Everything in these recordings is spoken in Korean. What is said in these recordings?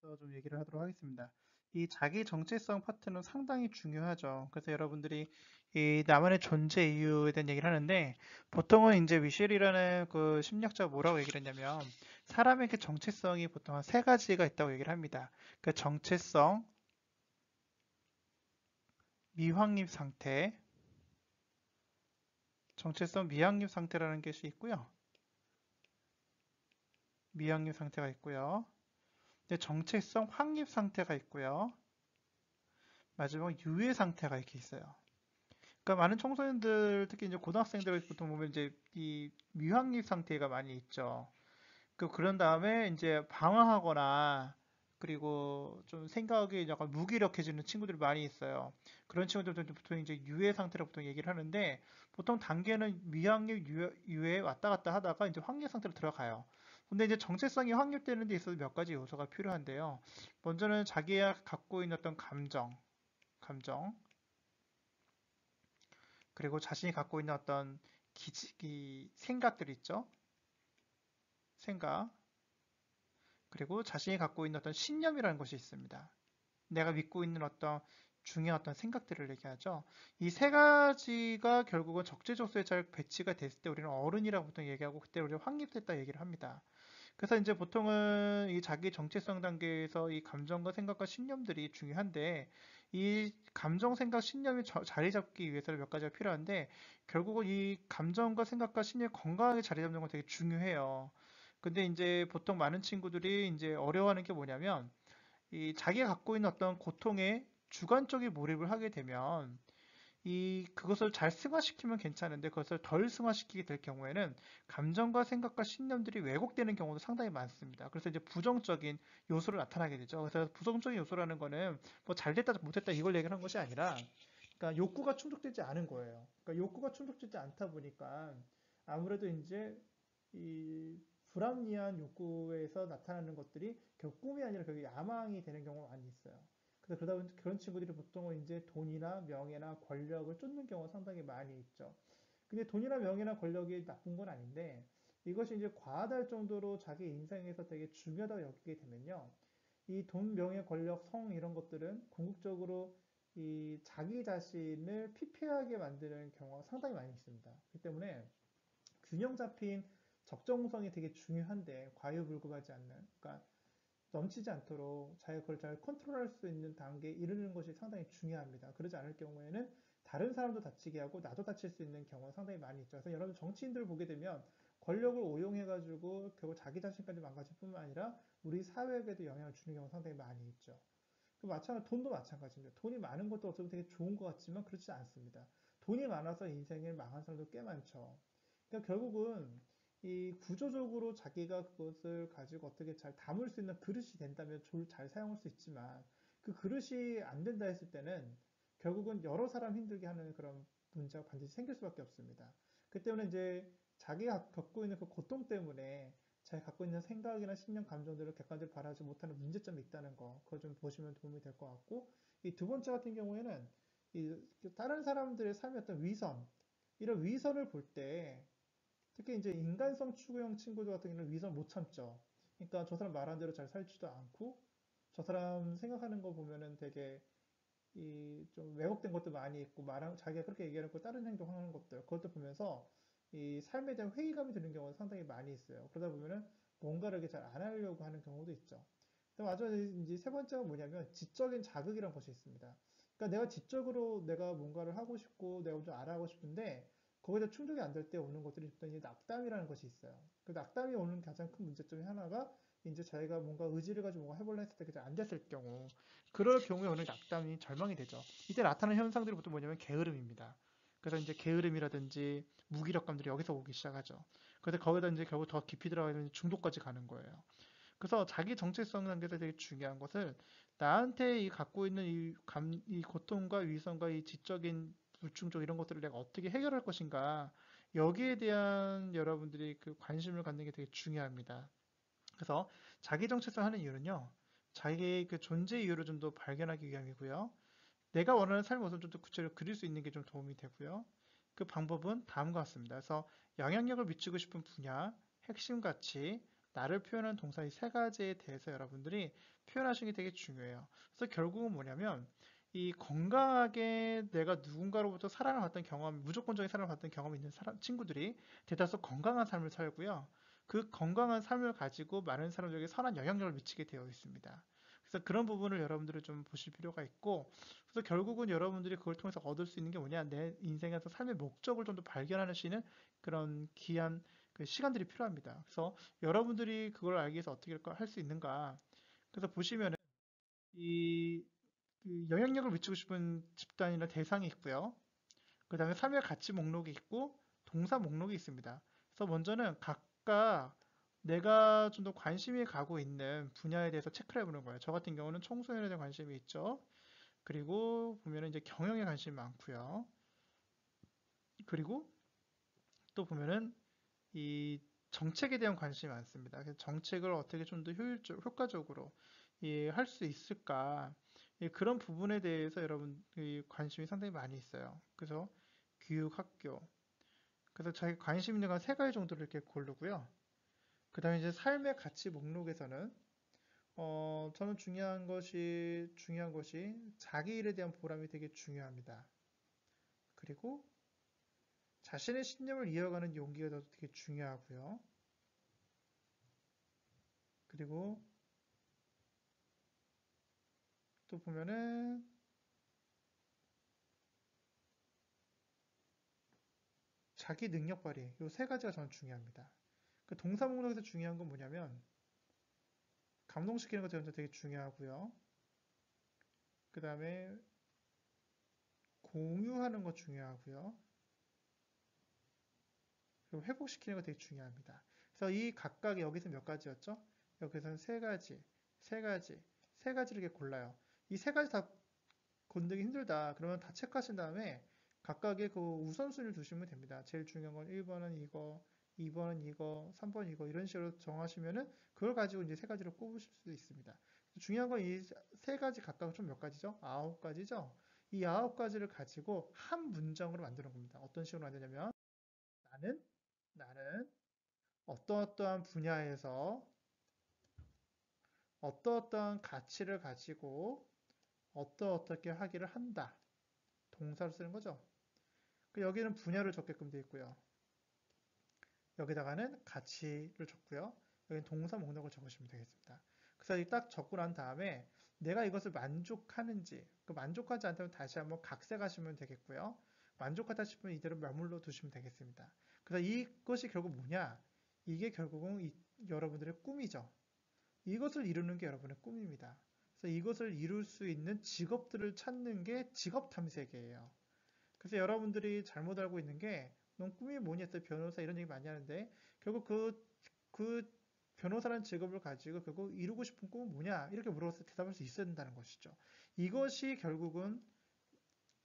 대해서 좀 얘기를 하도록 하겠습니다. 이 자기 정체성 파트는 상당히 중요하죠. 그래서 여러분들이 이 나만의 존재 이유에 대한 얘기를 하는데 보통은 이제 미셸이라는 그 심리학자가 뭐라고 얘기를 했냐면 사람의 그 정체성이 보통 한 세 가지가 있다고 얘기를 합니다. 그 정체성, 미확립 상태, 정체성 미확립 상태라는 것이 있고요. 미확립 상태가 있고요. 근데 정체성 확립 상태가 있고요. 마지막 유예 상태가 이렇게 있어요. 그러니까 많은 청소년들, 특히 이제 고등학생들 보통 보면 이제 이 미확립 상태가 많이 있죠. 그런 다음에 이제 방황하거나 그리고 좀 생각이 약간 무기력해지는 친구들이 많이 있어요. 그런 친구들도 보통 이제 유예 상태로 보통 얘기를 하는데 보통 단계는 미확립, 유예 왔다 갔다 하다가 이제 확립 상태로 들어가요. 근데 이제 정체성이 확립되는 데 있어서 몇 가지 요소가 필요한데요. 먼저는 자기가 갖고 있는 어떤 감정, 그리고 자신이 갖고 있는 어떤 생각들 있죠? 생각. 그리고 자신이 갖고 있는 어떤 신념이라는 것이 있습니다. 내가 믿고 있는 어떤 중요한 어떤 생각들을 얘기하죠. 이 세 가지가 결국은 적재적소에 잘 배치가 됐을 때 우리는 어른이라고 보통 얘기하고 그때 우리가 확립됐다 얘기를 합니다. 그래서 이제 보통은 이 자기 정체성 단계에서 이 감정과 생각과 신념들이 중요한데 이 감정, 생각, 신념이 자리 잡기 위해서는 몇 가지가 필요한데 결국은 이 감정과 생각과 신념이 건강하게 자리 잡는 건 되게 중요해요. 근데 이제 보통 많은 친구들이 이제 어려워하는 게 뭐냐면 이 자기가 갖고 있는 어떤 고통에 주관적인 몰입을 하게 되면 이 그것을 잘 승화시키면 괜찮은데 그것을 덜 승화시키게 될 경우에는 감정과 생각과 신념들이 왜곡되는 경우도 상당히 많습니다. 그래서 이제 부정적인 요소로 나타나게 되죠. 그래서 부정적인 요소라는 거는 뭐 잘됐다 못했다 이걸 얘기를 한 것이 아니라 그러니까 욕구가 충족되지 않은 거예요. 그러니까 욕구가 충족되지 않다 보니까 아무래도 이제 이 불합리한 욕구에서 나타나는 것들이 결국 꿈이 아니라 결국 야망이 되는 경우가 많이 있어요. 그래서 그러다 보니 그런 친구들이 보통은 이제 돈이나 명예나 권력을 쫓는 경우가 상당히 많이 있죠. 근데 돈이나 명예나 권력이 나쁜 건 아닌데 이것이 이제 과하다 정도로 자기 인생에서 되게 중요하다고 여기게 되면요. 이 돈, 명예, 권력, 성 이런 것들은 궁극적으로 이 자기 자신을 피폐하게 만드는 경우가 상당히 많이 있습니다. 그렇기 때문에 균형 잡힌 적정성이 되게 중요한데 과유불급하지 않는, 그러니까 넘치지 않도록 자기가 그걸 잘 컨트롤할 수 있는 단계에 이르는 것이 상당히 중요합니다. 그러지 않을 경우에는 다른 사람도 다치게 하고 나도 다칠 수 있는 경우가 상당히 많이 있죠. 그래서 여러분 정치인들 보게 되면 권력을 오용해가지고 결국 자기 자신까지 망가질 뿐만 아니라 우리 사회에도 영향을 주는 경우가 상당히 많이 있죠. 돈도 마찬가지입니다. 돈이 많은 것도 어쩌면 되게 좋은 것 같지만 그렇지 않습니다. 돈이 많아서 인생을 망한 사람도 꽤 많죠. 그러니까 결국은 이 구조적으로 자기가 그것을 가지고 어떻게 잘 담을 수 있는 그릇이 된다면 잘 사용할 수 있지만 그 그릇이 안 된다 했을 때는 결국은 여러 사람 힘들게 하는 그런 문제가 반드시 생길 수밖에 없습니다. 그 때문에 이제 자기가 겪고 있는 그 고통 때문에 자기가 갖고 있는 생각이나 신념, 감정들을 객관적으로 바라지 못하는 문제점이 있다는 거, 그거 좀 보시면 도움이 될 것 같고, 이 두 번째 같은 경우에는 이 다른 사람들의 삶의 어떤 위선, 이런 위선을 볼 때, 특히 이제 인간성 추구형 친구들 같은 경우는 위선 못 참죠. 그러니까 저 사람 말한 대로 잘 살지도 않고, 저 사람 생각하는 거 보면은 되게 이 좀 왜곡된 것도 많이 있고, 자기가 그렇게 얘기해놓고 다른 행동하는 것들, 그것도 보면서 이 삶에 대한 회의감이 드는 경우가 상당히 많이 있어요. 그러다 보면은 뭔가를 이렇게 잘 안 하려고 하는 경우도 있죠. 마저 이제 세 번째가 뭐냐면 지적인 자극이라는 것이 있습니다. 그러니까 내가 지적으로 내가 뭔가를 하고 싶고 내가 좀 알아가고 싶은데 거기다 충족이 안 될 때 오는 것들이 보통 이제 낙담이라는 것이 있어요. 그 낙담이 오는 가장 큰 문제점이 하나가 이제 자기가 뭔가 의지를 가지고 뭔가 해볼라 했을 때 그게 안 됐을 경우 그럴 경우에 오는 낙담이 절망이 되죠. 이때 나타나는 현상들이 보통 뭐냐면 게으름입니다. 그래서 이제 게으름이라든지 무기력감들이 여기서 오기 시작하죠. 그래서 거기다 이제 결국 더 깊이 들어가면 중독까지 가는 거예요. 그래서 자기 정체성 단계에서 되게 중요한 것을 나한테 이 갖고 있는 이 고통과 위선과 이 지적인 불충족 이런 것들을 내가 어떻게 해결할 것인가 여기에 대한 여러분들이 그 관심을 갖는 게 되게 중요합니다. 그래서 자기 정체성 하는 이유는요. 자기의 그 존재 이유를 좀 더 발견하기 위함이고요. 내가 원하는 삶의 모습을 좀 더 구체적으로 그릴 수 있는 게 좀 도움이 되고요. 그 방법은 다음과 같습니다. 그래서 영향력을 미치고 싶은 분야, 핵심 가치, 나를 표현하는 동사 이 세 가지에 대해서 여러분들이 표현하시는 게 되게 중요해요. 그래서 결국은 뭐냐면 이 건강하게 내가 누군가로부터 사랑을 받던 경험, 무조건적인 사랑을 받던 경험이 있는 친구들이 대다수 건강한 삶을 살고요. 그 건강한 삶을 가지고 많은 사람들에게 선한 영향력을 미치게 되어 있습니다. 그래서 그런 부분을 여러분들이 좀 보실 필요가 있고, 그래서 결국은 여러분들이 그걸 통해서 얻을 수 있는 게 뭐냐, 내 인생에서 삶의 목적을 좀 더 발견하시는 그런 귀한 그 시간들이 필요합니다. 그래서 여러분들이 그걸 알기 위해서 어떻게 할 수 있는가? 그래서 보시면은 이 그 영향력을 미치고 싶은 집단이나 대상이 있고요. 그 다음에 삶의 가치 목록이 있고 동사 목록이 있습니다. 그래서 먼저는 각각 내가 좀 더 관심이 가고 있는 분야에 대해서 체크를 해보는 거예요. 저 같은 경우는 청소년에 대한 관심이 있죠. 그리고 보면은 이제 경영에 관심이 많고요. 그리고 또 보면은 이 정책에 대한 관심이 많습니다. 그래서 정책을 어떻게 좀 더 효과적으로 할 수 있을까? 그런 부분에 대해서 여러분 관심이 상당히 많이 있어요. 그래서 교육, 학교. 그래서 자기 관심 있는 건 세 가지 정도를 이렇게 고르고요. 그 다음에 이제 삶의 가치 목록에서는 저는 중요한 것이 자기 일에 대한 보람이 되게 중요합니다. 그리고 자신의 신념을 이어가는 용기가 되게 중요하고요. 그리고 또 보면은 자기 능력 발휘, 이 세 가지가 저는 중요합니다. 그 동사 목록에서 중요한 건 뭐냐면 감동시키는 것 저는 되게 중요하고요. 그 다음에 공유하는 거 중요하고요. 그리고 회복시키는 거 되게 중요합니다. 그래서 이 각각 여기서 몇 가지였죠? 여기서는 세 가지, 세 가지, 세 가지를 이렇게 골라요. 이 세 가지 다 건드기 힘들다. 그러면 다 체크하신 다음에 각각의 그 우선순위를 두시면 됩니다. 제일 중요한 건 1번은 이거, 2번은 이거, 3번 이거 이런 식으로 정하시면은 그걸 가지고 이제 세 가지를 꼽으실 수 있습니다. 중요한 건 이 세 가지 각각 좀 몇 가지죠? 9가지죠? 이 9가지를 가지고 한 문장으로 만드는 겁니다. 어떤 식으로 만드냐면 나는 어떠어떠한 분야에서 어떠어떠한 가치를 가지고 어떻게 하기를 한다. 동사를 쓰는 거죠. 여기는 분야를 적게끔 되어 있고요. 여기다가는 가치를 적고요. 여기는 동사 목록을 적으시면 되겠습니다. 그래서 딱 적고 난 다음에 내가 이것을 만족하는지, 만족하지 않다면 다시 한번 각색하시면 되겠고요. 만족하다 싶으면 이대로 머물러 두시면 되겠습니다. 그래서 이것이 결국 뭐냐? 이게 결국은 여러분들의 꿈이죠. 이것을 이루는 게 여러분의 꿈입니다. 그래서 이것을 이룰 수 있는 직업들을 찾는 게 직업 탐색이에요. 그래서 여러분들이 잘못 알고 있는 게, 넌 꿈이 뭐니 했을 때 변호사 이런 얘기 많이 하는데, 결국 그 변호사라는 직업을 가지고 결국 이루고 싶은 꿈은 뭐냐? 이렇게 물어봤을 때 대답할 수 있어야 된다는 것이죠. 이것이 결국은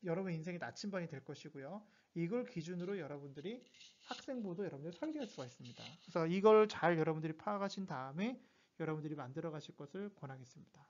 여러분 인생의 나침반이 될 것이고요. 이걸 기준으로 여러분들이 학생부도 여러분들이 설계할 수가 있습니다. 그래서 이걸 잘 여러분들이 파악하신 다음에 여러분들이 만들어 가실 것을 권하겠습니다.